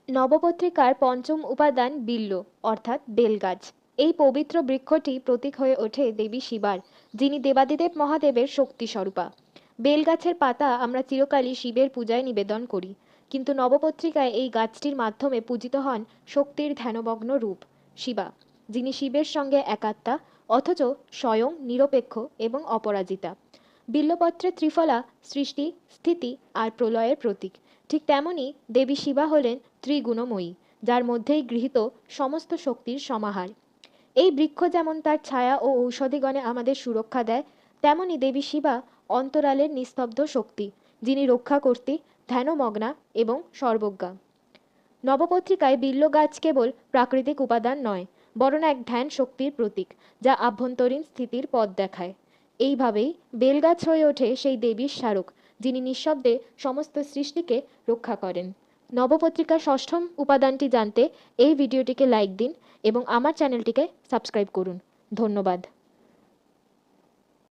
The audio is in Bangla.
নবপত্রিকার পঞ্চম উপাদান বিল্ব অর্থাৎ বেলগাছ। এই পবিত্র বৃক্ষটি প্রতীক হয়ে ওঠে দেবী শিবার, যিনি দেবাদিদেব মহাদেবের শক্তি স্বরূপা। বেলগাছের পাতা আমরা চিরকালই শিবের পূজায় নিবেদন করি, কিন্তু নবপত্রিকায় এই গাছটির মাধ্যমে পূজিত হন শক্তির ধ্যানমগ্ন রূপ শিবা, যিনি শিবের সঙ্গে একাত্মা অথচ স্বয়ং নিরপেক্ষ এবং অপরাজিতা। বিল্বপত্রে ত্রিফলা সৃষ্টি, স্থিতি আর প্রলয়ের প্রতীক। ঠিক তেমনি দেবী শিবা হলেন ত্রিগুণময়ী, যার মধ্যেই গৃহীত সমস্ত শক্তির সমাহার। এই বৃক্ষ যেমন তার ছায়া ও ঔষধিগণে আমাদের সুরক্ষা দেয়, তেমনি দেবী শিবা অন্তরালের নিস্তব্ধ শক্তি, যিনি রক্ষাকর্ত্রী, ধ্যানমগ্না এবং সর্বজ্ঞা। নবপত্রিকায় বিল্ব গাছ কেবল প্রাকৃতিক উপাদান নয়, বরং এক ধ্যান শক্তির প্রতীক, যা আভ্যন্তরীণ স্থিতির পথ দেখায়। এইভাবেই বেলগাছ হয়ে ওঠে সেই দেবীর স্মারক, যিনি নিঃশব্দে সমস্ত সৃষ্টিকে রক্ষা করেন। নবপত্রিকার ষষ্ঠম উপাদানটি জানতে এই ভিডিওটিকে লাইক দিন এবং আমার চ্যানেলটিকে সাবস্ক্রাইব করুন। ধন্যবাদ।